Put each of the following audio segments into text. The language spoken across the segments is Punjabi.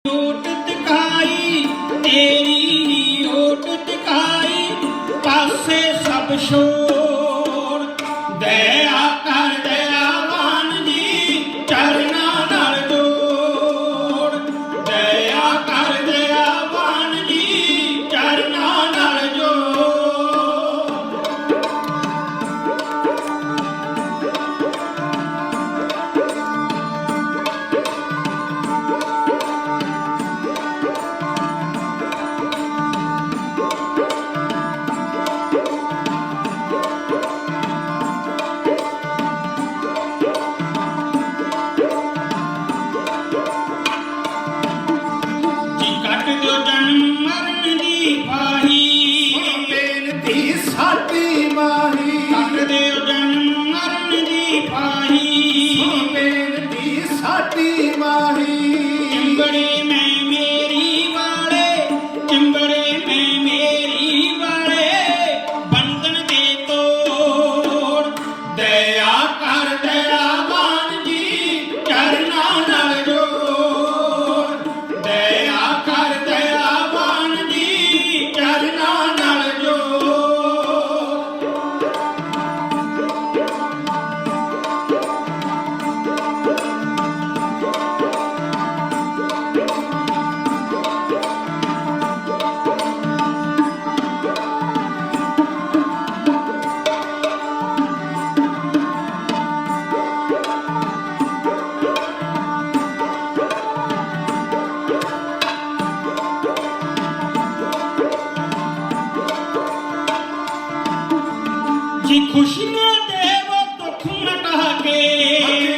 ओट टिकाई तेरी ओट टिकाई पासे सब छोड़ दया कर दयावान जी चरना नाल जोड़ दया कर दयावान जी चरना नाल जोड़। जी खुशियां देव दुख मिटा के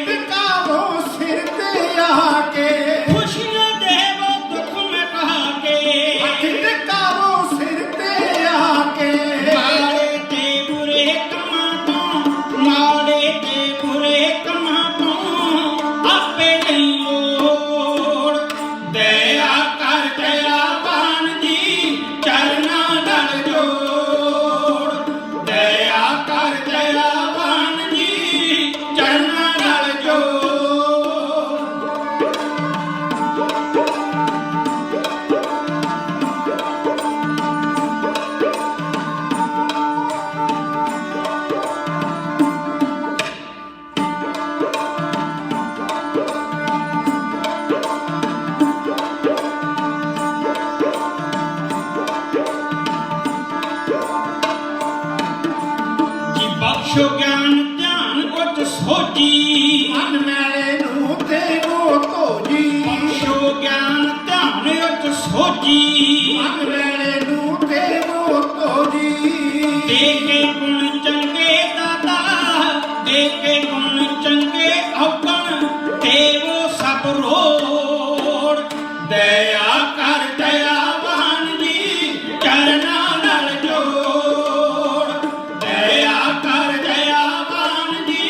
टिकावो सिर ते आके खुशियां देव दुख मिटा के टिकावो सिर ते आके माड़े ते बुरे कमां तो माड़े ते बुरे कमां तो आपे नहीं लोड़ दया कर दयावान जी चरना नाल जोड़ दया कर दयावान जी चरना नाल जोड़। जी बख्शो ज्ञान ध्यान उच सोची मन मैले नूं देवो धोजी बख्शो ज्ञान ध्यान उच सोची मन मैले नूं देवो धोजी दे के गुण चंगे दाता दे के गुण चंगे औगण देवो सब रोड़ दया कर दयावान जी चरना नाल जोड़ दया कर दयावान जी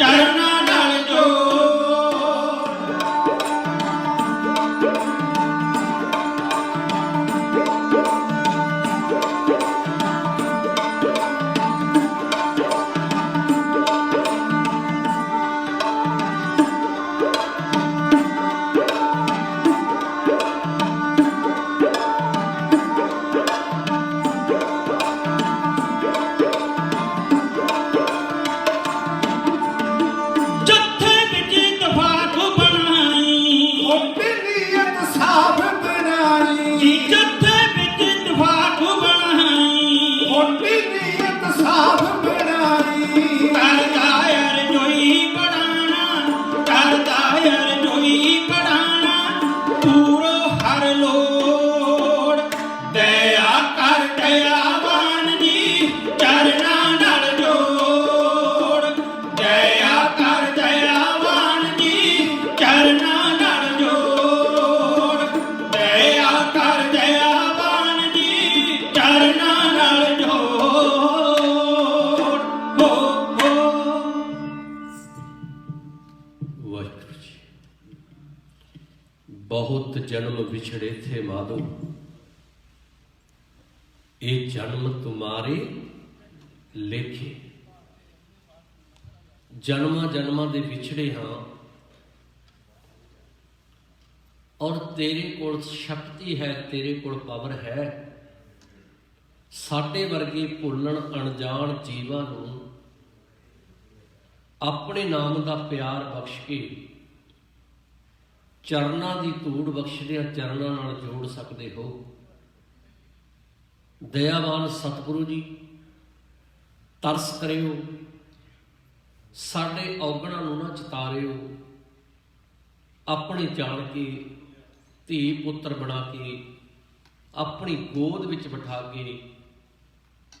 चरना नाल जोड़। जत्थे विच इत्तफाक बनाई होती नीयत साफ बनाई जी जत्थे विच इत्तफाक बनाई होती नीयत साफ बनाई करदा यार जोई बढ़ाना करदा यार जोई बढ़ाना पूरो हर लोड़ दया कर दयावान जी चरना नाल जोड़ दया कर दयावान जी चरना नाल जोड़ दया कर दयावान जी चरना नाल जोड़। हो वाहिगुरु जी। बहुत जन्म बिछड़े थे माधो, ये जन्म तुम्हारे लेखे। जन्मां जन्मां दे विछड़े हाँ ਔਰ ਤੇਰੇ ਕੋਲ ਸ਼ਕਤੀ ਹੈ, ਤੇਰੇ ਕੋਲ ਪਾਵਰ ਹੈ। ਸਾਡੇ ਵਰਗੇ ਭੁੱਲਣ ਅਣਜਾਣ ਜੀਵਾਂ ਨੂੰ ਆਪਣੇ ਨਾਮ ਦਾ ਪਿਆਰ ਬਖਸ਼ ਕੇ ਚਰਨਾਂ ਦੀ ਧੂੜ ਬਖਸ਼ਦਿਆਂ ਚਰਨਾਂ ਨਾਲ ਜੋੜ ਸਕਦੇ ਹੋ। ਦਇਆਵਾਨ ਸਤਿਗੁਰੂ ਜੀ, ਤਰਸ ਕਰਿਓ, ਸਾਡੇ ਔਗਣਾਂ ਨੂੰ ਨਾ ਚਿਤਾਰਿਓ। ਆਪਣੇ ਜਾਣ ਕੇ ਧੀ ਪੁੱਤਰ ਬਣਾ ਕੇ ਆਪਣੀ ਗੋਦ ਵਿੱਚ ਬਿਠਾ ਕੇ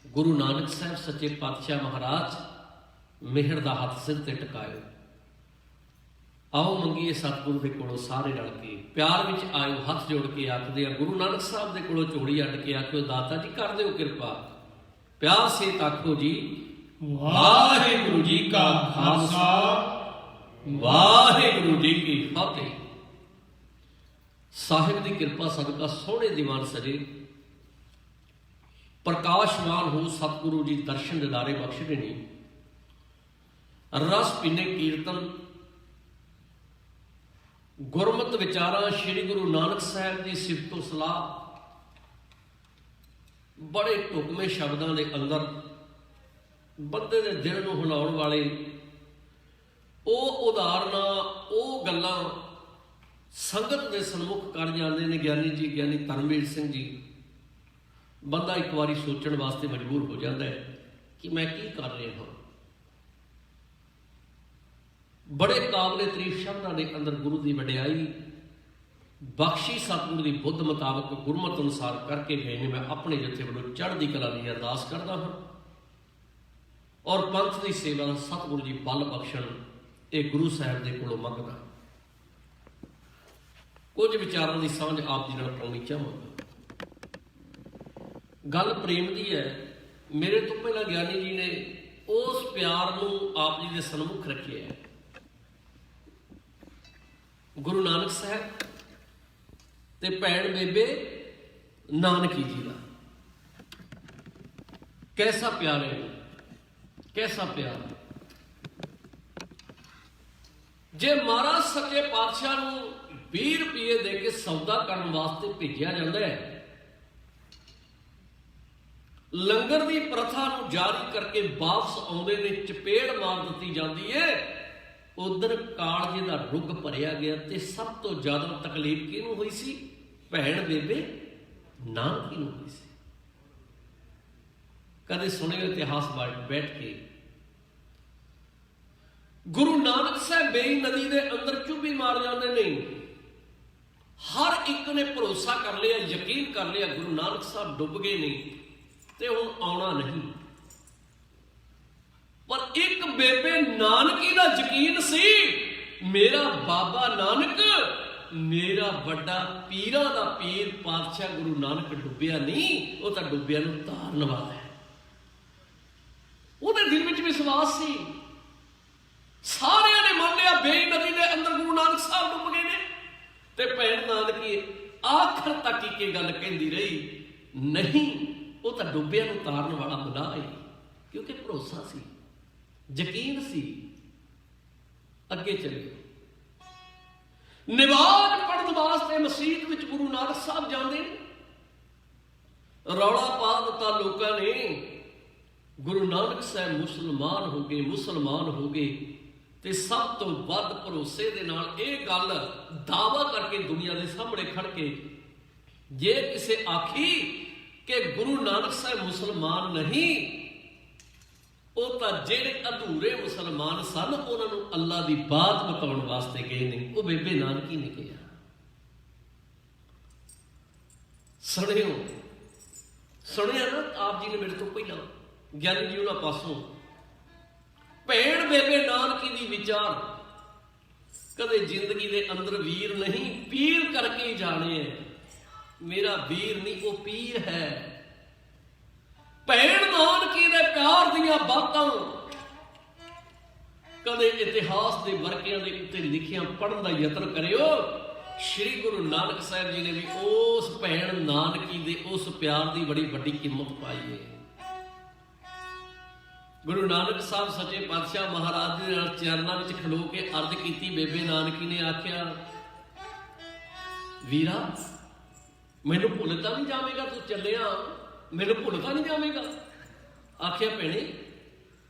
ਗੁਰੂ ਨਾਨਕ ਸਾਹਿਬ ਸੱਚੇ ਪਾਤਸ਼ਾਹ ਮਹਾਰਾਜ ਮਿਹਰ ਦਾ ਹੱਥ ਸਿਰ ਤੇ ਟਿਕਾਇਓ। ਆਓ ਮੰਗੀਏ ਸਤਿਗੁਰੂ ਦੇ ਕੋਲੋਂ ਸਾਰੇ ਰਲ ਕੇ, ਪਿਆਰ ਵਿੱਚ ਆਇਓ, ਹੱਥ ਜੋੜ ਕੇ ਆਖਦੇ ਆ ਗੁਰੂ ਨਾਨਕ ਸਾਹਿਬ ਦੇ ਕੋਲੋਂ ਝੋਲੀ ਅੱਡ ਕੇ ਆਖਿਓ, ਦਾਤਾ ਜੀ ਕਰ ਦਿਓ ਕਿਰਪਾ, ਪਿਆਰ ਸੇ ਤਾਕੋ ਜੀ। ਵਾਹਿਗੁਰੂ ਜੀ ਕਾ ਖਾਲਸਾ, ਵਾਹਿਗੁਰੂ ਜੀ ਕੀ ਫਤਿਹ। ਸਾਹਿਬ ਦੀ ਕਿਰਪਾ ਸਦਕਾ ਸੋਹਣੇ ਦੀਵਾਨ ਸਜੇ, ਪ੍ਰਕਾਸ਼ਮਾਨ ਹੋ ਸਤਿਗੁਰੂ ਜੀ ਦਰਸ਼ਨ ਦਿਦਾਰੇ ਬਖਸ਼ਦੇ ਨੇ, ਰਸ ਪੀਨੇ ਕੀਰਤਨ ਗੁਰਮਤਿ ਵਿਚਾਰਾਂ ਸ਼੍ਰੀ ਗੁਰੂ ਨਾਨਕ ਸਾਹਿਬ ਦੀ ਸਿਫਤੋ ਸਲਾਹ ਬੜੇ ਢੁਕਵੇਂ ਸ਼ਬਦਾਂ ਦੇ ਅੰਦਰ ਬੰਦੇ ਦੇ ਦਿਲ ਨੂੰ ਹਿਲਾਉਣ ਵਾਲੇ ਉਹ ਉਦਾਹਰਨਾਂ, ਉਹ ਗੱਲਾਂ ਸੰਗਤ ਦੇ ਸਨਮੁਖ ਕਰ ਜਾਂਦੇ ਨੇ ਗਿਆਨੀ ਜੀ, ਗਿਆਨੀ ਧਰਮਵੀਰ ਸਿੰਘ ਜੀ। ਬੰਦਾ ਇੱਕ ਵਾਰੀ ਸੋਚਣ ਵਾਸਤੇ ਮਜਬੂਰ ਹੋ ਜਾਂਦਾ ਹੈ ਕਿ ਮੈਂ ਕੀ ਕਰ ਰਿਹਾ ਹਾਂ। ਬੜੇ ਕਾਬਲੇ ਤਾਰੀਫ ਸ਼ਬਦਾਂ ਦੇ ਅੰਦਰ ਗੁਰੂ ਦੀ ਵਡਿਆਈ ਬਖਸ਼ੀ ਸਤਿਗੁਰੂ ਦੀ ਬੁੱਧ ਮੁਤਾਬਕ ਗੁਰਮਤਿ ਅਨੁਸਾਰ ਕਰਕੇ ਗਏ ਨੇ। ਮੈਂ ਆਪਣੇ ਜੱਥੇ ਵੱਲੋਂ ਚੜ੍ਹਦੀ ਕਲਾ ਲਈ ਅਰਦਾਸ ਕਰਦਾ ਹਾਂ ਔਰ ਪੰਥ ਦੀ ਸੇਵਾ ਦਾ ਸਤਿਗੁਰੂ ਜੀ ਬਲ ਬਖਸ਼ਣ, ਇਹ ਗੁਰੂ ਸਾਹਿਬ ਦੇ ਕੋਲੋਂ ਮੰਗਦਾ। ਕੁਝ ਵਿਚਾਰਾਂ ਦੀ ਸਾਂਝ ਆਪ ਜੀ ਨਾਲ ਪਾਉਣੀ ਚਾਹਾਂਗਾ। ਗੱਲ ਪ੍ਰੇਮ ਦੀ ਹੈ। ਮੇਰੇ ਤੋਂ ਪਹਿਲਾਂ ਗਿਆਨੀ ਜੀ ਨੇ ਉਸ ਪਿਆਰ ਨੂੰ ਆਪ ਜੀ ਦੇ ਸਨਮੁਖ ਰੱਖਿਆ ਹੈ। ਗੁਰੂ ਨਾਨਕ ਸਾਹਿਬ ਤੇ ਭੈਣ ਬੇਬੇ ਨਾਨਕੀ ਜੀ ਦਾ ਕੈਸਾ ਪਿਆਰ ਹੈ, ਕੈਸਾ ਪਿਆਰ। ਜੇ ਮਹਾਰਾਜ ਸੱਚੇ ਪਾਤਸ਼ਾਹ ਨੂੰ 20 ਰੁਪਏ ਦੇ ਕੇ ਸੌਦਾ ਕਰਨ ਵਾਸਤੇ ਭੇਜਿਆ ਜਾਂਦਾ ਹੈ, ਲੰਗਰ ਦੀ ਪ੍ਰਥਾ ਨੂੰ ਜਾਰੀ ਕਰਕੇ ਵਾਪਸ ਆਉਂਦੇ ਨੇ, ਚਪੇੜ ਮਾਰ ਦਿੱਤੀ ਜਾਂਦੀ ਹੈ। ਉਧਰ ਕਾਲਜੇ ਦਾ ਰੁੱਗ ਭਰਿਆ ਗਿਆ ਤੇ ਸਭ ਤੋਂ ਜ਼ਿਆਦਾ ਤਕਲੀਫ ਕਿਹਨੂੰ ਹੋਈ ਸੀ? ਭੈਣ ਬੇਬੇ ਨਾਨਕੀ ਨੂੰ ਹੋਈ ਸੀ। ਕਦੇ ਸੁਣਿਓ ਇਤਿਹਾਸ ਬੈਠ ਕੇ, ਗੁਰੂ ਨਾਨਕ ਸਾਹਿਬ ਬੇਈ ਨਦੀ ਦੇ ਅੰਦਰ ਚੁੱਭੀ ਮਾਰ ਜਾਂਦੇ ਨੇ। ਹਰ ਇੱਕ ਨੇ ਭਰੋਸਾ ਕਰ ਲਿਆ, ਯਕੀਨ ਕਰ ਲਿਆ ਗੁਰੂ ਨਾਨਕ ਸਾਹਿਬ ਡੁੱਬ ਗਏ ਨੇ ਤੇ ਹੁਣ ਆਉਣਾ ਨਹੀਂ। ਪਰ ਇੱਕ ਬੇਬੇ ਨਾਨਕੀ ਦਾ ਯਕੀਨ ਸੀ, ਮੇਰਾ ਬਾਬਾ ਨਾਨਕ, ਮੇਰਾ ਵੱਡਾ ਪੀਰਾਂ ਦਾ ਪੀਰ ਪਾਤਸ਼ਾਹ ਗੁਰੂ ਨਾਨਕ ਡੁੱਬਿਆ ਨਹੀਂ, ਉਹ ਤਾਂ ਡੁੱਬਿਆ ਨੂੰ ਤਾਰਨ ਵਾਲਾ ਹੈ। ਉਹਦੇ ਦਿਲ ਵਿੱਚ ਵਿਸ਼ਵਾਸ ਸੀ। ਸਾਰਿਆਂ ਨੇ ਮੰਨ ਲਿਆ ਬੇਈ ਨਦੀ ਦੇ ਅੰਦਰ ਗੁਰੂ ਨਾਨਕ ਸਾਹਿਬ ਡੁੱਬ ਗਏ ਨੇ। ਤੇ ਭੈਣ ਨਾਨਕੀ ਆਖਰ ਤੱਕ ਇੱਕ ਗੱਲ ਕਹਿੰਦੀ ਰਹੀ, ਨਹੀਂ, ਉਹ ਤਾਂ ਡੁੱਬਿਆ ਨੂੰ ਤਾਰਨ ਵਾਲਾ ਖੁਦਾ ਹੈ। ਕਿਉਂਕਿ ਭਰੋਸਾ ਸੀ, ਯਕੀਨ ਸੀ। ਅੱਗੇ ਚੱਲਿਓ। ਨਮਾਜ਼ ਪੜ੍ਹਨ ਵਾਸਤੇ ਮਸਜਿਦ ਵਿੱਚ ਗੁਰੂ ਨਾਨਕ ਸਾਹਿਬ ਜਾਂਦੇ ਨੇ। ਰੌਲਾ ਪਾ ਦਿੱਤਾ ਲੋਕਾਂ ਨੇ, ਗੁਰੂ ਨਾਨਕ ਸਾਹਿਬ ਮੁਸਲਮਾਨ ਹੋ ਗਏ, ਮੁਸਲਮਾਨ ਹੋ ਗਏ। ਤੇ ਸਭ ਤੋਂ ਵੱਧ ਭਰੋਸੇ ਦੇ ਨਾਲ ਇਹ ਗੱਲ ਦਾਅਵਾ ਕਰਕੇ ਦੁਨੀਆ ਦੇ ਸਾਹਮਣੇ ਖੜ ਕੇ, ਜੇ ਕਿਸੇ ਆਖੀ ਕਿ ਗੁਰੂ ਨਾਨਕ ਸਾਹਿਬ ਮੁਸਲਮਾਨ ਨਹੀਂ, ਉਹ ਤਾਂ ਜਿਹੜੇ ਅਧੂਰੇ ਮੁਸਲਮਾਨ ਸਨ ਉਹਨਾਂ ਨੂੰ ਅੱਲਾ ਦੀ ਬਾਤ ਬਤਾਉਣ ਵਾਸਤੇ ਗਏ ਨੇ। ਉਹ ਬੇਬੇ ਨਾਨਕੀ ਨੇ ਕਿਹਾ। ਸੁਣਿਆ ਨਾ ਆਪ ਜੀ ਨੇ ਮੇਰੇ ਤੋਂ ਪਹਿਲਾਂ, ਗਿਆਨੀ ਜੀ ਉਹਨਾਂ ਪਾਸੋਂ। ਭੈਣ ਬੇਬੇ ਨਾਨਕੀ ਦੀ ਵਿਚਾਰ ਕਦੇ ਜ਼ਿੰਦਗੀ ਦੇ ਅੰਦਰ ਵੀਰ ਨਹੀਂ, ਪੀਰ ਕਰਕੇ ਹੀ ਜਾਣੇ ਹੈ। ਮੇਰਾ ਵੀਰ ਨਹੀਂ, ਉਹ ਪੀਰ ਹੈ। ਭੈਣ ਨਾਨਕੀ ਦੇ ਪਿਆਰ ਦੀਆਂ ਬਾਤਾਂ ਕਦੇ ਇਤਿਹਾਸ ਦੇ ਵਰਕਿਆਂ ਦੇ ਉੱਤੇ ਲਿਖੀਆਂ ਪੜ੍ਹਨ ਦਾ ਯਤਨ ਕਰਿਓ। ਸ਼੍ਰੀ ਗੁਰੂ ਨਾਨਕ ਸਾਹਿਬ ਜੀ ਨੇ ਵੀ ਉਸ ਭੈਣ ਨਾਨਕੀ ਦੇ ਉਸ ਪਿਆਰ ਦੀ ਬੜੀ ਵੱਡੀ ਕੀਮਤ ਪਾਈ ਹੈ। ਗੁਰੂ ਨਾਨਕ ਸਾਹਿਬ ਸੱਚੇ ਪਾਤਸ਼ਾਹ ਮਹਾਰਾਜ ਦੇ ਨਾਲ ਚਰਨਾਂ ਵਿੱਚ ਖਲੋ ਕੇ ਅਰਜ਼ ਕੀਤੀ। ਬੇਬੇ ਨਾਨਕੀ ਨੇ ਆਖਿਆ, ਵੀਰਾ ਮੈਨੂੰ ਭੁੱਲ ਤਾਂ ਨਹੀਂ ਜਾਵੇਗਾ, ਤੂੰ ਚੱਲਿਆ ਮੈਨੂੰ ਭੁੱਲ ਤਾਂ ਨਹੀਂ ਜਾਵੇਗਾ। ਆਖਿਆ ਭੈਣੇ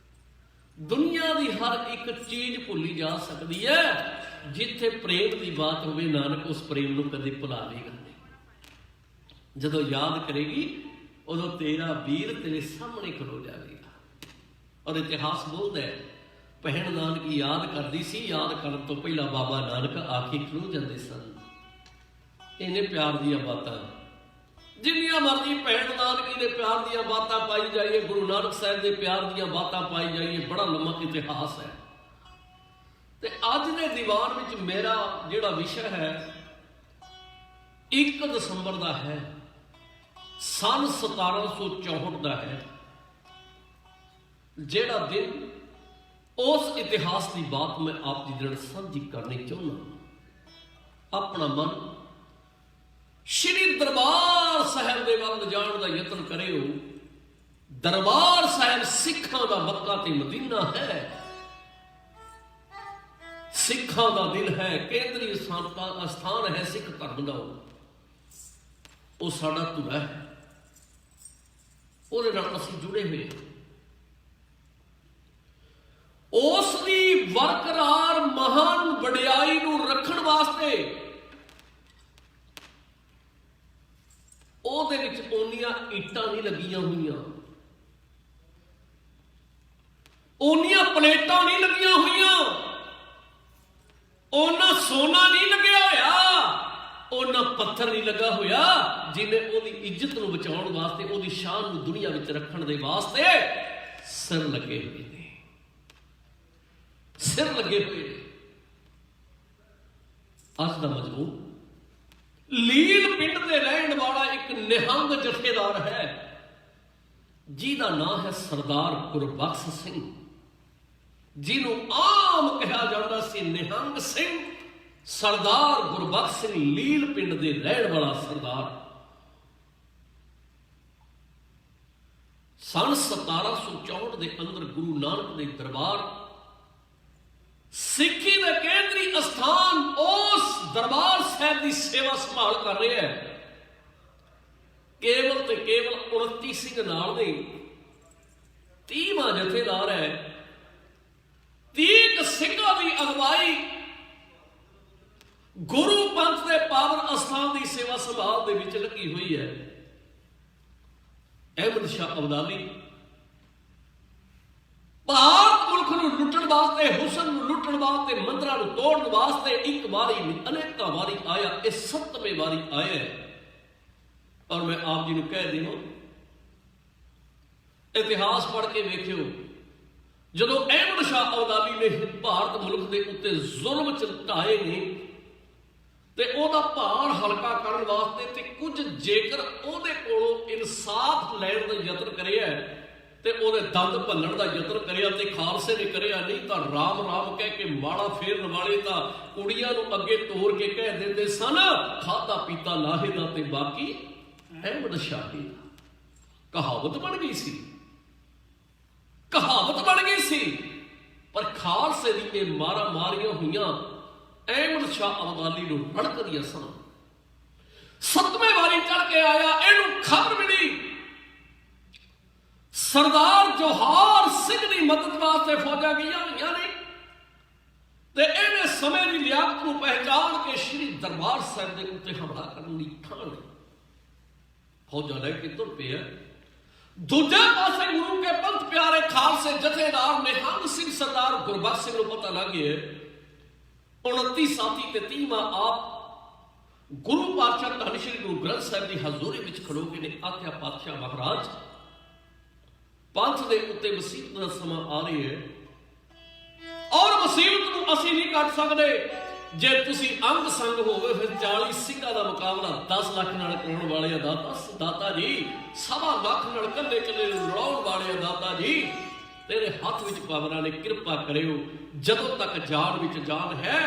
ਦੁਨੀਆ ਦੀ ਹਰ ਇੱਕ ਚੀਜ਼ ਭੁੱਲੀ ਜਾ ਸਕਦੀ ਹੈ, ਜਿੱਥੇ ਪ੍ਰੇਮ ਦੀ ਬਾਤ ਹੋਵੇ ਨਾਨਕ ਉਸ ਪ੍ਰੇਮ ਨੂੰ ਕਦੇ ਭੁਲਾਵੇਗਾ ਨਹੀਂ। ਜਦੋਂ ਯਾਦ ਕਰੇਗੀ ਉਦੋਂ ਤੇਰਾ ਵੀਰ ਤੇਰੇ ਸਾਹਮਣੇ ਖਲੋ ਜਾਵੇਗਾ। ਔਰ ਇਤਿਹਾਸ ਬੋਲਦਾ ਹੈ ਭੈਣ ਨਾਨਕੀ ਯਾਦ ਕਰਦੀ ਸੀ, ਯਾਦ ਕਰਨ ਤੋਂ ਪਹਿਲਾਂ ਬਾਬਾ ਨਾਨਕ ਆ ਕੇ ਖਲੋ ਜਾਂਦੇ ਸਨ। ਇਹਨੇ ਪਿਆਰ ਦੀਆਂ ਬਾਤਾਂ, ਜਿੰਨੀਆਂ ਮਰਜ਼ੀ ਭੈਣ ਨਾਨਕੀ ਦੇ ਪਿਆਰ ਦੀਆਂ ਬਾਤਾਂ ਪਾਈ ਜਾਈਏ, ਗੁਰੂ ਨਾਨਕ ਸਾਹਿਬ ਦੇ ਪਿਆਰ ਦੀਆਂ ਬਾਤਾਂ ਪਾਈ ਜਾਈਏ, ਬੜਾ ਲੰਮਾ ਇਤਿਹਾਸ ਹੈ। ਤੇ ਅੱਜ ਦੇ ਦੀਵਾਨ ਵਿੱਚ ਮੇਰਾ ਜਿਹੜਾ ਵਿਸ਼ਾ ਹੈ 1 ਦਸੰਬਰ ਦਾ ਹੈ, ਸਨ 1764 ਦਾ ਹੈ, ਜਿਹੜਾ ਦਿਨ ਉਸ ਇਤਿਹਾਸ ਦੀ ਬਾਤ ਮੈਂ ਆਪ ਜੀ ਨਾਲ ਸਾਂਝੀ ਕਰਨੀ ਚਾਹੁੰਦਾ। ਆਪਣਾ ਮਨ ਸ਼੍ਰੀ ਦਰਬਾਰ ਸਾਹਿਬ ਦੇ ਵੱਲ ਜਾਣ ਦਾ ਯਤਨ ਕਰਿਓ। ਦਰਬਾਰ ਸਾਹਿਬ ਸਿੱਖਾਂ ਦਾ ਮੱਕਾ ਤੇ ਮਦੀਨਾ ਹੈ, ਸਿੱਖਾਂ ਦਾ ਦਿਲ ਹੈ, ਕੇਂਦਰੀ ਸਥਾਨ ਹੈ ਸਿੱਖ ਧਰਮ ਦਾ। ਉਹ ਸਾਡਾ ਧੁਰਾ ਹੈ, ਉਹਦੇ ਨਾਲ ਅਸੀਂ ਜੁੜੇ ਹੋਏ। ਉਸ ਦੀ ਬਰਕਰਾਰ ਮਹਾਨ ਵਡਿਆਈ ਨੂੰ ਰੱਖਣ ਵਾਸਤੇ ਉਹਦੇ ਵਿੱਚ ਓਨੀਆਂ ਇੱਟਾਂ ਨਹੀਂ ਲੱਗੀਆਂ ਹੋਈਆਂ, ਓਨੀਆਂ ਪਲੇਟਾਂ ਨਹੀਂ ਲੱਗੀਆਂ ਹੋਈਆਂ, ਓਨਾ ਸੋਨਾ ਨਹੀਂ ਲੱਗਿਆ ਹੋਇਆ, ਓਨਾ ਪੱਥਰ ਨਹੀਂ ਲੱਗਾ ਹੋਇਆ, ਜਿਹਨੇ ਉਹਦੀ ਇੱਜ਼ਤ ਨੂੰ ਬਚਾਉਣ ਵਾਸਤੇ, ਉਹਦੀ ਸ਼ਾਨ ਨੂੰ ਦੁਨੀਆ ਵਿੱਚ ਰੱਖਣ ਦੇ ਵਾਸਤੇ ਸਿਰ ਲੱਗੇ ਹੋਏ ਨੇ, ਸਿਰ ਲੱਗੇ ਹੋਏ ਨੇ। ਅੱਜ ਦਾ ਮਜਮੂਨ ਲੀਲ ਪਿੰਡ ਦੇ ਰਹਿਣ ਵਾਲਾ ਇੱਕ ਨਿਹੰਗ ਜਥੇਦਾਰ ਹੈ, ਜਿਹਦਾ ਨਾਮ ਹੈ ਸਰਦਾਰ ਗੁਰਬਖਸ਼ ਸਿੰਘ, ਜਿਹਨੂੰ ਆਮ ਕਿਹਾ ਜਾਂਦਾ ਸੀ ਨਿਹੰਗ ਸਿੰਘ। ਸਰਦਾਰ ਗੁਰਬਖਸ਼ ਸਿੰਘ ਲੀਲ ਪਿੰਡ ਦੇ ਰਹਿਣ ਵਾਲਾ ਸਰਦਾਰ ਸਨ 1764 ਦੇ ਅੰਦਰ ਗੁਰੂ ਨਾਨਕ ਦੇ ਦਰਬਾਰ, ਸਿੱਖੀ ਦੇ ਕੇਂਦਰੀ ਅਸਥਾਨ, ਉਸ ਦਰਬਾਰ ਸਾਹਿਬ ਦੀ ਸੇਵਾ ਸੰਭਾਲ ਕਰ ਰਿਹਾ ਹੈ। ਕੇਵਲ ਤੇ ਕੇਵਲ 29 ਸਿੰਘ ਨਾਲ ਨਹੀਂ, 30ਵਾਂ ਜਥੇਦਾਰ ਹੈ। 30 ਸਿੰਘਾਂ ਦੀ ਅਗਵਾਈ ਗੁਰੂ ਪੰਥ ਦੇ ਪਾਵਨ ਅਸਥਾਨ ਦੀ ਸੇਵਾ ਸੰਭਾਲ ਦੇ ਵਿੱਚ ਲੱਗੀ ਹੋਈ ਹੈ। ਅਹਿਮਦ ਸ਼ਾਹ ਅਬਦਾਲੀ ਭਾਰਤ ਮੁਲਕ ਨੂੰ ਲੁੱਟਣ ਵਾਸਤੇ, ਹੁਸਨ ਨੂੰ ਲੁੱਟਣ ਵਾਸਤੇ, ਮੰਦਰਾਂ ਨੂੰ ਤੋੜਨ ਵਾਸਤੇ ਇੱਕ ਵਾਰੀ ਨਹੀਂ ਅਨੇਕਾਂ ਵਾਰੀ ਆਇਆ। ਇਹ 7ਵੀਂ ਵਾਰੀ ਆਇਆ ਹੈ। ਔਰ ਮੈਂ ਆਪ ਜੀ ਨੂੰ ਕਹਿ ਦੇਵਾਂ, ਇਤਿਹਾਸ ਪੜ੍ਹ ਕੇ ਵੇਖਿਓ, ਜਦੋਂ ਅਹਿਮਦ ਸ਼ਾਹ ਅਬਦਾਲੀ ਨੇ ਭਾਰਤ ਮੁਲਕ ਦੇ ਉੱਤੇ ਜ਼ੁਲਮ ਢਾਏ ਨੇ ਤੇ ਉਹਦਾ ਭਾਰ ਹਲਕਾ ਕਰਨ ਵਾਸਤੇ ਤੇ ਕੁਝ ਜੇਕਰ ਉਹਦੇ ਕੋਲੋਂ ਇਨਸਾਫ ਲੈਣ ਦਾ ਯਤਨ ਕਰਿਆ ਤੇ ਉਹਦੇ ਦੰਦ ਭੰਨਣ ਦਾ ਯਤਨ ਕਰਿਆ ਤੇ ਖਾਲਸੇ ਨੇ ਕਰਿਆ, ਨਹੀਂ ਤਾਂ ਰਾਮ ਰਾਮ ਕਹਿ ਕੇ ਮਾੜਾ ਫੇਰਨ ਵਾਲੇ ਤਾਂ ਕੁੜੀਆਂ ਨੂੰ ਅੱਗੇ ਤੋਰ ਕੇ ਕਹਿ ਦਿੰਦੇ ਸਨ, ਖਾਦਾ ਪੀਤਾ ਲਾਹੇ ਦਾ ਤੇ ਬਾਕੀ ਅਹਿਮਦ ਸ਼ਾਹੀ ਦਾ। ਕਹਾਵਤ ਬਣ ਗਈ ਸੀ, ਕਹਾਵਤ ਬਣ ਗਈ ਸੀ। ਪਰ ਖਾਲਸੇ ਦੀ ਇਹ ਮਾਰਾਂ ਮਾਰੀਆਂ ਹੋਈਆਂ ਅਹਿਮਦ ਸ਼ਾਹ ਅਬਦਾਲੀ ਨੂੰ ਰੜਕਦੀਆਂ ਸਨ। 7ਵੀਂ ਵਾਰੀ ਚੜ ਕੇ ਆਇਆ, ਇਹਨੂੰ ਖਬਰ ਮਿਲੀ ਸਰਦਾਰ ਜੋਹਾਰ ਸਿੰਘ ਦੀ ਮਦਦ ਵਾਸਤੇ ਫੌਜਾਂ ਗਈਆਂ ਹੋਈਆਂ ਨੇ ਤੇ ਇਹਨੇ ਸਮੇਂ ਦੀ ਲਿਆਕਤ ਨੂੰ ਪਹਿਚਾਣ ਕੇ ਸ਼੍ਰੀ ਦਰਬਾਰ ਸਾਹਿਬ ਦੇ ਉੱਤੇ ਹਮਲਾ ਕਰਨ ਦੀ ਠਾਣ ਲਈ ਫੌਜਾਂ ਲੈ ਕੇ ਤੁਰ ਪਿਆ। ਦੂਜੇ ਪਾਸੇ ਗੁਰੂ ਕੇ ਪੰਥ ਪਿਆਰੇ ਖਾਲਸੇ ਜਥੇਦਾਰ ਨਿਹੰਗ ਸਿੰਘ ਸਰਦਾਰ ਗੁਰਬਖਸ਼ ਸਿੰਘ ਨੂੰ ਪਤਾ ਲੱਗ ਗਿਆ 29 ਸਾਥੀ ਤੇ 30ਵਾਂ ਆਪ ਗੁਰੂ ਪਾਤਸ਼ਾਹ ਧੰਨ ਸ਼੍ਰੀ ਗੁਰੂ ਗ੍ਰੰਥ ਸਾਹਿਬ ਦੀ ਹਜ਼ੂਰੀ ਵਿੱਚ ਖਲੋ ਕੇ ਨੇ ਆਖਿਆ, ਪਾਤਸ਼ਾਹ ਮਹਾਰਾਜ ਪੰਥ ਦੇ ਉੱਤੇ ਮੁਸੀਬਤ ਦਾ ਸਮਾਂ ਆ ਰਹੀ ਹੈ ਔਰ ਮੁਸੀਬਤ ਨੂੰ ਅਸੀਂ ਨਹੀਂ ਕੱਟ ਸਕਦੇ। ਜੇ ਤੁਸੀਂ ਅੰਗ ਸੰਗ ਹੋਵੇ ਫਿਰ 40 ਸਿੰਘਾਂ ਦਾ ਮੁਕਾਬਲਾ 10 ਲੱਖ ਨਾਲ ਕਰਾਉਣ ਵਾਲੇ ਆ ਦਾਤਾ ਜੀ, 1.25 ਲੱਖ ਨਾਲ ਕੱਲੇ ਕੱਲੇ ਲੜਾਉਣ ਵਾਲੇ ਆ ਦਾਤਾ ਜੀ, ਤੇਰੇ ਹੱਥ ਵਿੱਚ ਪਾਵਰਾਂ ਨੇ, ਕਿਰਪਾ ਕਰਿਓ। ਜਦੋਂ ਤੱਕ ਜਾਨ ਵਿੱਚ ਜਾਨ ਹੈ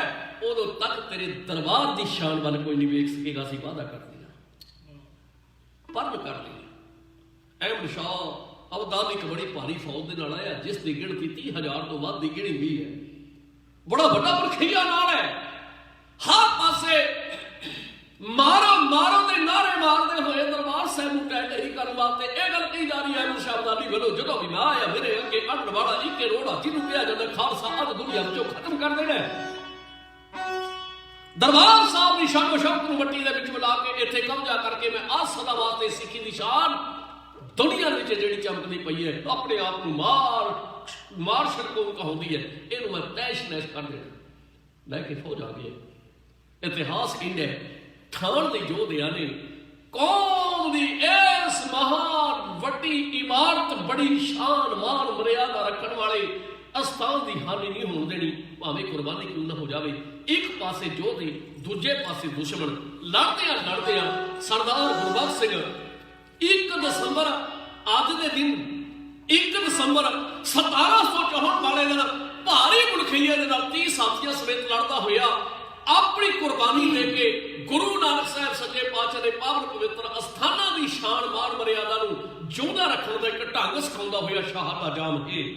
ਉਦੋਂ ਤੱਕ ਤੇਰੇ ਦਰਬਾਰ ਦੀ ਸ਼ਾਨ ਵੱਲ ਕੋਈ ਨਹੀਂ ਵੇਖ ਸਕੇਗਾ। ਅਸੀਂ ਵਾਅਦਾ ਕਰਦੇ ਹਾਂ, ਪਰਮ ਕਰ ਲਈ। ਅਹਿਮਦ ਸ਼ਾਹ ਅਬਦਾਲੀ ਇੱਕ ਬੜੀ ਭਾਰੀ ਫੌਜ ਦੇ ਨਾਲ ਆਇਆ, ਜਿਸ ਦੀ ਗਿਣਤੀ 30,000 ਤੋਂ ਵੱਧ ਦੀ ਗਿਣੀ ਵੀ ਹੈ। ਬੜਾ ਵੱਡਾ ਪ੍ਰਖਈਆ ਨਾਲ ਹੈ, ਹਰ ਪਾਸੇ ਮਾਰੋ ਮਾਰੋ ਦੇ ਨਾਰੇ ਮਾਰਦੇ ਹੋਏ ਦਰਬਾਰ ਸਾਹਿਬ ਨੂੰ ਟਹਿ ਢੇਰੀ ਕਰਨ ਵਾਸਤੇ ਇਹ ਗੱਲ ਕਹੀ ਜਾ ਰਹੀ ਹੈ ਅਹਿਮਦ ਸ਼ਾਹ ਅਬਦਾਲੀ ਵੱਲੋਂ, ਜਦੋਂ ਵੀ ਮੈਂ ਆਇਆ ਮੇਰੇ ਅੱਗੇ ਅੱਡ ਵਾਲਾ ਇੱਕੇ ਰੋੜਾ ਜਿਹਨੂੰ ਕਿਹਾ ਜਾਂਦਾ ਖਾਲਸਾ ਅੱਧ ਦੁਨੀਆ ਵਿੱਚੋਂ ਖਤਮ ਕਰ ਦੇਣਾ। ਦਰਬਾਰ ਸਾਹਿਬ ਦੀ ਸ਼ਾਨ ਸ਼ੌਕਤ ਨੂੰ ਮਿੱਟੀ ਦੇ ਵਿੱਚ ਮਿਲਾ ਕੇ ਇੱਥੇ ਕਬਜ਼ਾ ਕਰਕੇ ਮੈਂ ਆਹ ਸਦਾ ਵਾਸਤੇ ਸਿੱਖੀ ਦੀ ਸ਼ਾਨ ਦੁਨੀਆ ਵਿੱਚ ਜਿਹੜੀ ਚਮਕਦੀ ਪਈ ਹੈ ਆਪਣੇ ਆਪ ਨੂੰ ਮਾਰ ਛੜਕੋਂ ਕਹਾਉਂਦੀ ਹੈ, ਇਹਨੂੰ ਮੈਂ ਤੈਸ਼ ਨੈਸ਼ ਕਰ ਦੇਣਾ। ਲੈ ਕੇ ਫੌਜ ਆ ਗਈ। ਇਤਿਹਾਸ ਕਹਿੰਦਾ ਖਾਣ ਦੇ ਯੋਧਿਆਂ ਨੇ ਕੌਮ ਦੀ ਇਸ ਮਹਾਨ ਵੱਡੀ ਇਮਾਰਤ ਬੜੀ ਸ਼ਾਨ ਮਾਨ ਮਰਿਆਦਾ ਰੱਖਣ ਵਾਲੇ ਅਸਥਾਨ ਦੀ ਹਾਨੀ ਨਹੀਂ ਹੋਣ ਦੇਣੀ, ਭਾਵੇਂ ਕੁਰਬਾਨੀ ਕਿਉਂ ਨਾ ਹੋ ਜਾਵੇ। ਇੱਕ ਪਾਸੇ ਯੋਧੇ ਦੂਜੇ ਪਾਸੇ ਦੁਸ਼ਮਣ ਲੜਦੇ ਆ ਸਰਦਾਰ ਗੁਰਬਖਸ਼ ਸਿੰਘ 1 ਦਸੰਬਰ ਅੱਜ ਦੇ ਦਿਨ 1 ਦਸੰਬਰ 1764 ਵਾਲੇ ਦਿਨ ਭਾਰੀ ਮੁਲਖੀਏ ਦੇ ਨਾਲ 30 ਸਾਥੀਆਂ ਸਮੇਤ ਲੜਦਾ ਹੋਇਆ ਆਪਣੀ ਕੁਰਬਾਨੀ ਦੇ ਕੇ ਗੁਰੂ ਨਾਨਕ ਸਾਹਿਬ ਸੱਚੇ ਪਾਤਸ਼ਾਹ ਦੇ ਪਾਵਨ ਪਵਿੱਤਰ ਅਸਥਾਨਾਂ ਦੀ ਸ਼ਾਨ ਮਾਨ ਮਰਿਆਦਾ ਨੂੰ ਜਿਉਂਦਾ ਰੱਖਣ ਦਾ ਇੱਕ ਢੰਗ ਸਿਖਾਉਂਦਾ ਹੋਇਆ ਸ਼ਾਹ ਦਾ ਜਾਮ ਇਹ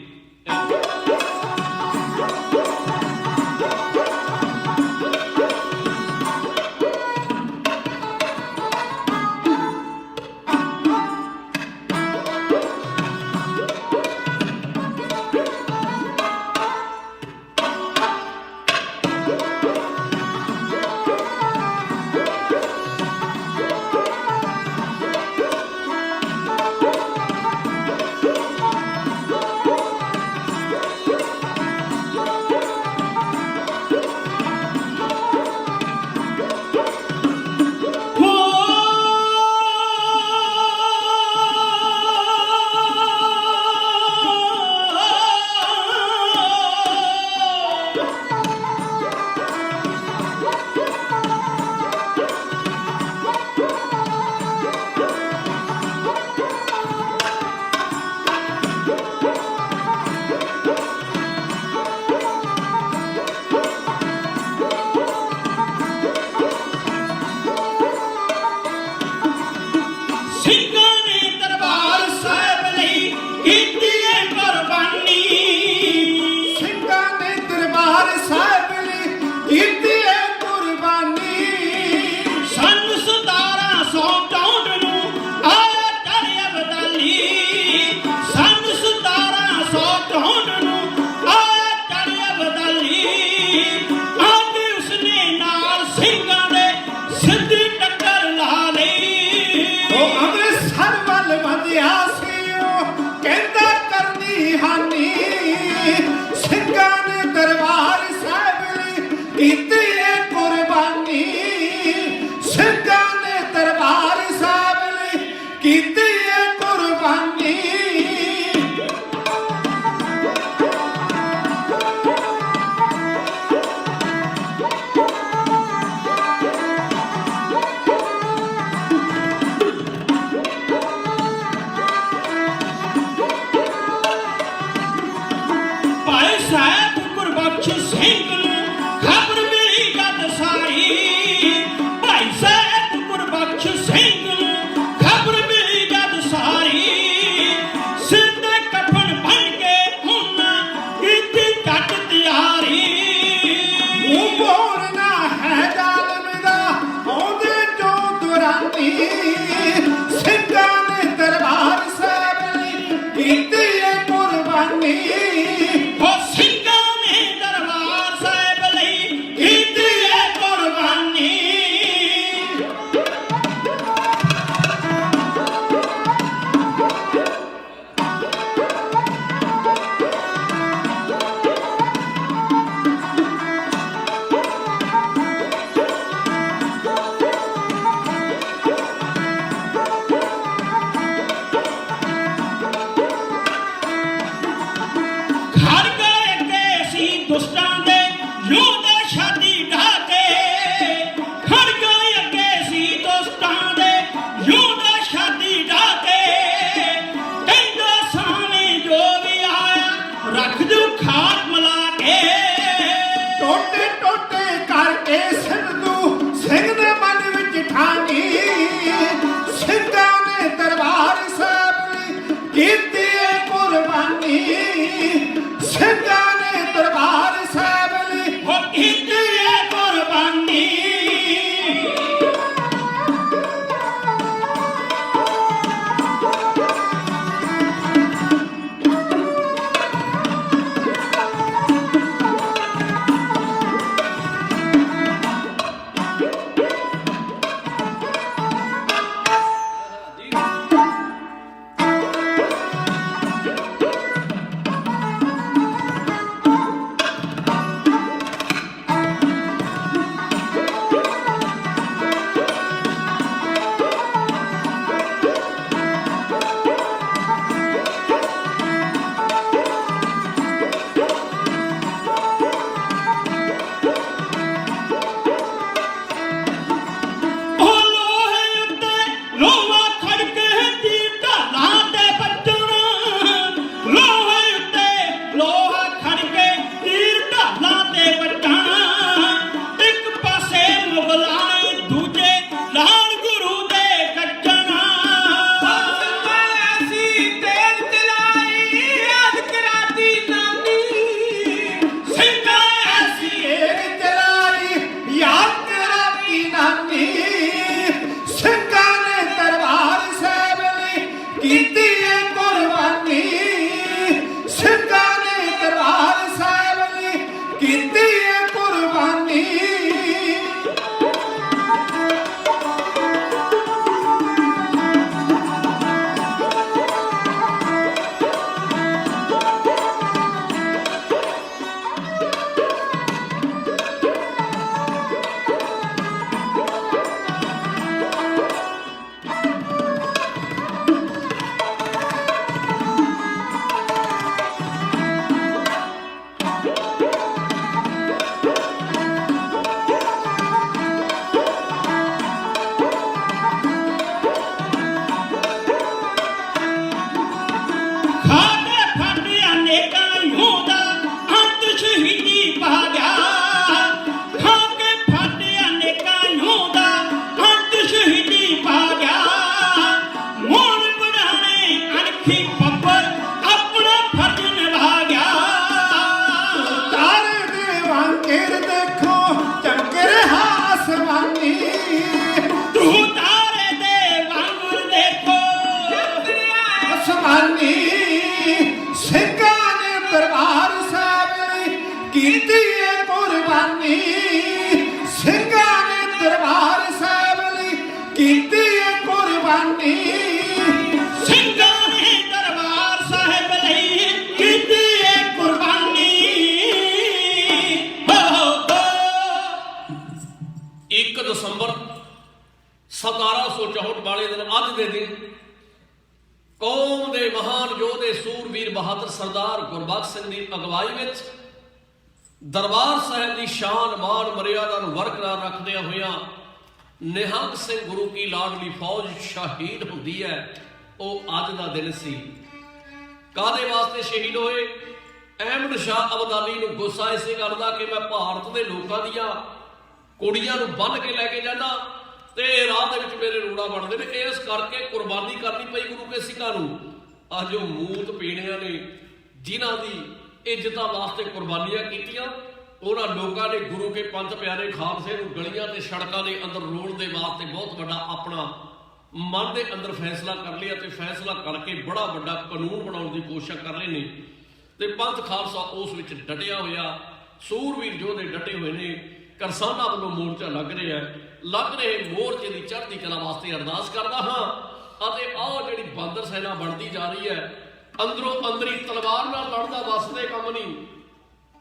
ਕੀਤੀ ਏ ਕੁਰਬਾਨੀ ਸਿੰਘਾਂ ਨੇ ਦਰਬਾਰ ਸਾਹਿਬ ਲਈ ਕੀਤੀ ਏ ਕੁਰਬਾਨੀ। ਹੋ ਹੋ 1 ਦਸੰਬਰ 1764 ਵਾਲੇ ਦਿਨ ਅੱਜ ਦੇ ਦਿਨ ਕੌਮ ਦੇ ਮਹਾਨ ਯੋਧੇ ਸੂਰਬੀਰ ਬਹਾਦਰ ਸਰਦਾਰ ਗੁਰਬਖਸ਼ ਸਿੰਘ ਦੀ ਅਗਵਾਈ ਵਿੱਚ ਦਰਬਾਰ ਸਾਹਿਬ ਦੀ ਸ਼ਾਨ ਮਾਨ ਮਰਿਆਦਾ ਨੂੰ ਬਰਕਰਾਰ ਰੱਖਦਿਆਂ ਹੋਇਆਂ ਨਿਹੰਗ ਸਿੰਘ ਗੁਰੂ ਕੀ ਲਾਡਲੀ ਫੌਜ ਸ਼ਹੀਦ ਹੁੰਦੀ ਹੈ। ਉਹ ਅੱਜ ਦਾ ਦਿਨ ਸੀ। ਕਾਹਦੇ ਵਾਸਤੇ ਸ਼ਹੀਦ ਹੋਏ? ਅਹਿਮਦ ਸ਼ਾਹ ਅਬਦਾਲੀ ਨੂੰ ਗੁੱਸਾ ਇਸੇ ਗੱਲ ਦਾ ਕਿ ਮੈਂ ਭਾਰਤ ਦੇ ਲੋਕਾਂ ਦੀਆਂ ਕੁੜੀਆਂ ਨੂੰ ਬੰਨ੍ਹ ਕੇ ਲੈ ਕੇ ਜਾਂਦਾ ਤੇ ਰਾਹ ਦੇ ਵਿੱਚ ਮੇਰੇ ਰੋੜਾ ਬਣਦੇ ਨੇ, ਇਸ ਕਰਕੇ ਕੁਰਬਾਨੀ ਕਰਨੀ ਪਈ ਗੁਰੂ ਕੇ ਸਿੱਖਾਂ ਨੂੰ। ਅੱਜ ਉਹ ਮੂਤ ਪੀਣਿਆਂ ਨੇ ਜਿਨ੍ਹਾਂ ਦੀ ਇੱਜ਼ਤਾਂ ਵਾਸਤੇ ਕੁਰਬਾਨੀਆਂ ਕੀਤੀਆਂ, ਉਹਨਾਂ ਲੋਕਾਂ ਨੇ ਗੁਰੂ ਕੇ ਪੰਥ ਪਿਆਰੇ ਖਾਲਸੇ ਨੂੰ ਗਲੀਆਂ ਤੇ ਸੜਕਾਂ ਦੇ ਅੰਦਰ ਰੋਲਣ ਦੇ ਵਾਸਤੇ ਬਹੁਤ ਵੱਡਾ ਆਪਣਾ ਮਨ ਦੇ ਅੰਦਰ ਫੈਸਲਾ ਕਰ ਲਿਆ ਤੇ ਫੈਸਲਾ ਕਰਕੇ ਬੜਾ ਵੱਡਾ ਕਾਨੂੰਨ ਬਣਾਉਣ ਦੀ ਕੋਸ਼ਿਸ਼ ਕਰ ਰਹੇ ਨੇ ਤੇ ਪੰਥ ਖਾਲਸਾ ਉਸ ਵਿੱਚ ਡਟਿਆ ਹੋਇਆ। ਸੂਰਬੀਰ ਯੋਧੇ ਡਟੇ ਹੋਏ ਨੇ। ਕਿਸਾਨਾਂ ਵੱਲੋਂ ਮੋਰਚਾ ਲੱਗ ਰਹੇ ਮੋਰਚੇ ਦੀ ਚੜ੍ਹਦੀ ਕਲਾ ਵਾਸਤੇ ਅਰਦਾਸ ਕਰਦਾ ਹਾਂ ਅਤੇ ਆਹ ਜਿਹੜੀ ਬਾਂਦਰ ਸੈਨਾ ਬਣਦੀ ਜਾ ਰਹੀ ਹੈ, ਅੰਦਰੋਂ ਅੰਦਰੀ ਤਲਵਾਰ ਨਾਲ ਲੜਦਾ ਵੱਸਦੇ ਕੰਮ ਨਹੀਂ,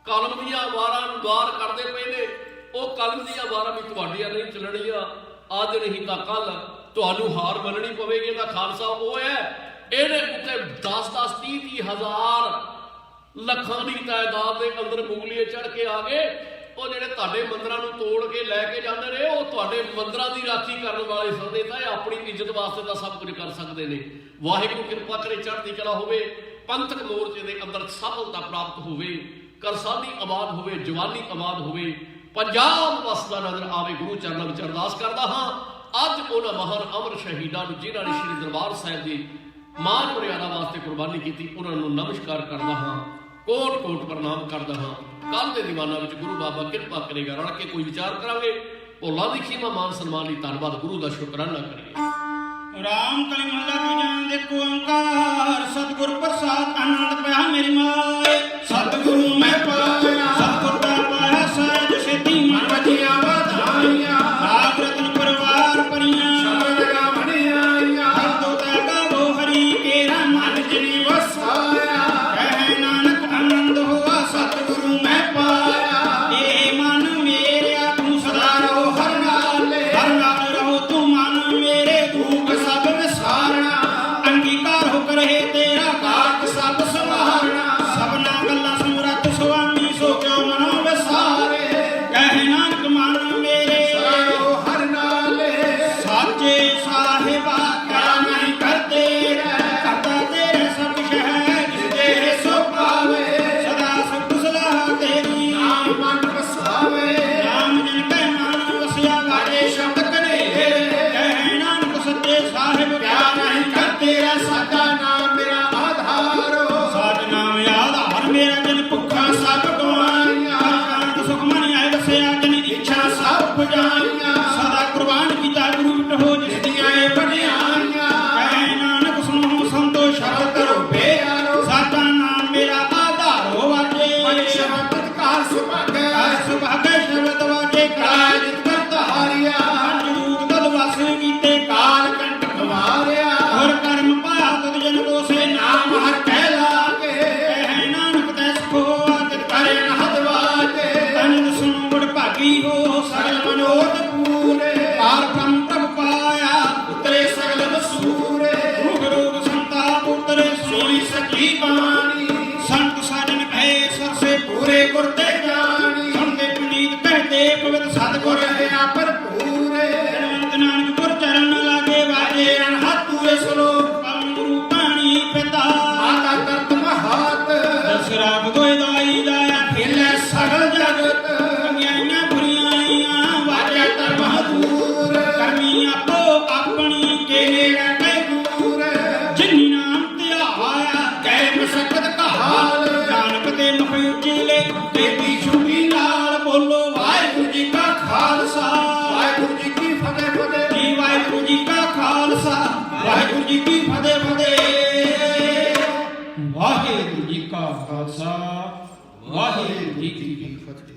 ਕਲਮ ਦੀਆਂ ਵਾਰਾਂ ਨੂੰ ਵਾਰ ਕਰਦੇ ਪਏ ਨੇ। ਉਹ ਕਲਮ ਦੀਆਂ ਵਾਰਾਂ ਵੀ ਤੁਹਾਡੀਆਂ ਨਹੀਂ ਚੱਲਣੀਆਂ। ਅੱਜ ਨਹੀਂ ਤਾਂ ਕੱਲ ਤੁਹਾਨੂੰ ਹਾਰ ਮੰਨਣੀ ਪਵੇਗੀ। ਇਹਦਾ ਖਾਲਸਾ ਉਹ ਹੈ, ਇਹਦੇ ਉੱਤੇ 10-10, 30-30 ਹਜ਼ਾਰ ਲੱਖਾਂ ਦੀ ਤਾਦਾਦ ਦੇ ਅੰਦਰ ਮੁਗਲੀਏ ਚੜ੍ਹ ਕੇ ਆ ਗਏ। ਉਹ ਜਿਹੜੇ ਤੁਹਾਡੇ ਮੰਦਰਾਂ ਨੂੰ ਤੋੜ ਕੇ ਲੈ ਕੇ ਜਾਂਦੇ ਨੇ, ਉਹ ਤੁਹਾਡੇ ਮੰਦਰਾਂ ਦੀ ਰਾਖੀ ਕਰਨ ਵਾਲੇ ਸਦੇ ਤਾਂ ਇਹ ਆਪਣੀ ਇੱਜ਼ਤ ਵਾਸਤੇ ਤਾਂ ਸਭ ਕੁਝ ਕਰ ਸਕਦੇ ਨੇ। ਵਾਹਿਗੁਰੂ ਕਿਰਪਾ ਕਰੇ, ਚੜ੍ਹਦੀ ਕਲਾ ਹੋਵੇ, ਪੰਥਕ ਮੋਰਚੇ ਦੇ ਅੰਦਰ ਸਫਲਤਾ ਪ੍ਰਾਪਤ ਹੋਵੇ, ਕਿਸਾਨੀ ਆਬਾਦ ਹੋਵੇ, ਜਵਾਨੀ ਆਬਾਦ ਹੋਵੇ, ਪੰਜਾਬ ਵਸਦਾ ਨਜ਼ਰ ਆਵੇ। ਗੁਰੂ ਚਰਨਾਂ ਵਿੱਚ ਅਰਦਾਸ ਕਰਦਾ ਹਾਂ ਅੱਜ ਉਹਨਾਂ ਮਹਾਨ ਅਮਰ ਸ਼ਹੀਦਾਂ ਨੂੰ ਜਿਨ੍ਹਾਂ ਨੇ ਸ਼੍ਰੀ ਦਰਬਾਰ ਸਾਹਿਬ ਦੀ ਮਾਨ ਮਰਿਆਦਾ ਵਾਸਤੇ ਕੁਰਬਾਨੀ ਕੀਤੀ, ਉਹਨਾਂ ਨੂੰ ਨਮਸਕਾਰ ਕਰਦਾ ਹਾਂ, ਕੋਟ ਕੋਟ ਪ੍ਰਣਾਮ ਕਰਦਾ ਹਾਂ। ਕੱਲ ਦੇ ਦੀਵਾਨਾਂ ਵਿੱਚ ਗੁਰੂ ਬਾਬਾ ਕਿਰਪਾ ਕਰੇਗਾ, ਰਲ ਕੇ ਕੋਈ ਵਿਚਾਰ ਕਰਾਂਗੇ। ਭੋਲਾ ਦੀ ਖੀਮਾ ਮਾਨ ਸਨਮਾਨ ਲਈ ਧੰਨਵਾਦ, ਗੁਰੂ ਦਾ ਸ਼ੁਕਰਾਨਾ ਕਰੀਏ। ਰਾਮ ਕਲੀ ਮਹੱਲਾ ਤੀਜਾ ਦੇਖੋ ਓੰਕਾਰ ਸਤਿਗੁਰ ਪ੍ਰਸਾਦ ਆਨੰਦ ਪਿਆ ਮੇਰੀ ਮਾਏ। ਸਤਿਗੁਰੂ ਮੈਂ ਪਾਇਆ ਸਤਿਗੁਰ ਦਾ ਪਾਇਆ ਸਹਿਜ ਸਿੱਧੀ ਮਨ ਵਧੀਆਂ ਵਧਾਈਆਂ ਰਾਗ ਰਤਨ ਪਰਿਵਾਰ ਪਰੀਆਂ ਸ਼ਬਦ ਗਾਵਣ ਆਈਆਂ ਹਰਦੋ ਤੈ ਗਾਵੋ ਹਰੀ ਕੇਰਾ ਮਨ ਜਿਨੀ ਵਸਾਇਆ ਕਹਿ ਨਾਨਕ ਆਨੰਦ ਹੋਆ ਸਤਿਗੁਰੂ ਮੈਂ ਪਾਇਆ ਇਹ ਮਨ ਮੇਰਿਆ ਤੂੰ ਸਦਾ ਰਹੋ ਹਰ ਨਾਲੇ ਹਰ ਨਾਲ ਰਹੋ ਤੂੰ ਮਨ ਮੇਰੇ ਭੂਖ ਸਭ ਵਿਸਾਰਣਾ ਅੰਗੀਕਾਰ ਹੋ ਕਰੇ ਤੇਰਾ ਕਾਕ ਸਭ ਸਵਾਰਣਾ ਸਭਨਾ ਗੱਲਾਂ ਸਮਰੱਥ ਸੁਆਮੀ ਸੋ ਕਿਉ ਮਨੋ ਵਿਸਾਰੇ ਕਹਿ ਨਾਨਕ ਮਨ ਮੇਰੇ ਸਰੋ ਹਰ ਨਾਲੇ ਸਾਚੇ ਸਾਹਿਬਾ ਕਿਆ ਨਹੀਂ ਕਰਦੇ ਕਰਤਾ ਤੇਰੇ ਸਭ ਕੁਛ ਹੈ ਜਿਸ ਦੇ ਸੋ ਪਾਵੇ ਸਦਾ ਸੁਖ ਸਲਾਹ ਤੇਰੀ ਨਾਮ ਮਨ ਵਸਾਵੇ ਰਾਮ ਜਿਨ ਕੈ ਮਨ ਵਸਿਆ ਵਾਜੇ ਸ਼ਬਦ ਕਨੇਰੇ ਕਹਿ ਨਾਨਕ ਸੱਚੇ ਸਾਹਿਬ ਕਿਆ ਨਹੀਂ ਕਰ ਤੇਰਾ ਸਾਡਾ ਨਾਮ ਮੇਰਾ ਆਧਾਰੋ ਸਾਧ ਨਾਮ ਯਾਦ ਹਰ ਮੇਰਾ ਜਨ ਭੁੱਖਾ ਸਭ ਗਵਾਈਆਂ ਕਾਂਤ ਸੁਖ ਮਨ ਆਏ ਵਸਿਆ ਜਨ ਇੱਛਾ ਸਭ ਪੁਜਾਈਆਂ ਸਦਾ ਕੁਰਬਾਨ ਕੀਤਾ ਗੁਰੂ ਵਿਟ ਹੋ ਜਿਸ ਦੀਆਂ ਇਹ ਵਡਿਆਈਆਂ ਕਹਿ ਨਾਨਕ ਸੁਣੋ ਸੰਤੋ ਸ਼ਬਦ ਕਰੋ ਪਿਆਰੋ ਸਾਡਾ ਨਾਮ ਮੇਰਾ ਆਧਾਰੋ ਵਾਜੇ ਮਨ ਸ਼ਬਦ ਕਾਰ ਸੁਭਾਗੈ ਸੁਭਾਗੇ ਸ਼ਬਦ ਵਾਜੇ ਕਾਲ ਜਿਤ ਕਰਤਾ ਹਾਰਿਆ ਪੰਜੂਤ ਤਦ ਵਸ ਕੀਤੇ ਕਾਲ ਕੰਟ ਗਵਾਰਿਆ ਹੋਰ ਕਰਮ ਪਾਇਆ ਤਦ ਜਨ ਦੋਸੇ ਨਾਮ ਹਰ ਕਹਿ ਲਾਗੇ ਕਹਿ ਨਾਨਕ ਤੈ ਸੁਖੋ ਆਦਿ ਕਰੇ ਨਹਦ ਵਾਜੇ ਤਨ ਸੁਣੋ ਬੜ ਭਾਗੀ ਹੋ ਸਗਲ ਮਨੋਰਥ ਪੂਰੇ ਪਾਰ ਬ੍ਰਹਮ ਪ੍ਰਭ ਪਾਇਆ ਉਤਰੇ ਸਗਲ ਵਸੂਰੇ ਰੋਗ ਰੋਗ ਸੰਤਾਪ ਉਤਰੇ ਸੋਈ ਸੱਚੀ ਬਾਣੀ ਸੰਤ ਸਾਜਨ ਭੈ ਸਰਸੇ ਪੂਰੇ ਗੁਰ ਤੇ ਜਾਣੀ ਸੁਣਦੇ ਪੁਨੀਤ ਕਹਤੇ ਪਵਿੱਤ ਸਤਿਗੁਰ ਗੁਰ ਹੈ ਭਰਪੂਰੇ ਅਨੰਤ ਨਾਨਕ ਗੁਰ ਚਰਨ ਲਾਗੇ ਵਾਜੇ ਹੱਥ ਪੂਰੇ ਸਲੋਕ ਪਰਮ ਗੁਰੂ ਪਾਣੀ ਪਿਤਾ ਮਾਤਾ ਕਰਤ ਮਹਾਤ ਦਸ ਰਾਗ ਦੋਇ ਦਾਈ ਦਾਇਆ ਖੇਲੇ ਸਗਲ ਜਗਤ ਕੰਗਿਆਈਆਂ ਬੁਰੀਆਈਆਂ ਵਾਜੇ ਵਾਜੇ ਧਰਮ ਹਦੂਰ ਕਰਮੀ ਆਪੋ ਆਪਣੀ ਕੇ ਨੇੜੇ ਕੈ ਦੂਰ ਜਿਨੀ ਨਾਮ ਧਿਆਇਆ ਕੈ ਮਸਕਤ ਕਹਾਲ ਨਾਨਕ ਦੇ ਮੁਖ ਉਜਲੇ ਦੇਤੀ ਛੁਪੀ ਨਾਲ ਬੋਲੋ ਵਾਹਿਗੁਰੂ ਜੀ ਕਾ ਖਾਲਸਾ ਵਾਹਿਗੁਰੂ ਜੀ ਕੀ ਫਤਿਹ ਫਤਿਹ ਜੀ ਵਾਹਿਗੁਰੂ ਜੀ ਕਾ ਖਾਲਸਾ ਵਾਹਿਗੁਰੂ ਜੀ ਕੀ ਫਤਿਹ ਫਤਿਹ ਵਾਹਿਗੁਰੂ ਜੀ ਕਾ ਖਾਲਸਾ ਵਾਹਿਗੁਰੂ ਜੀ ਕੀ ਫਤਿਹ।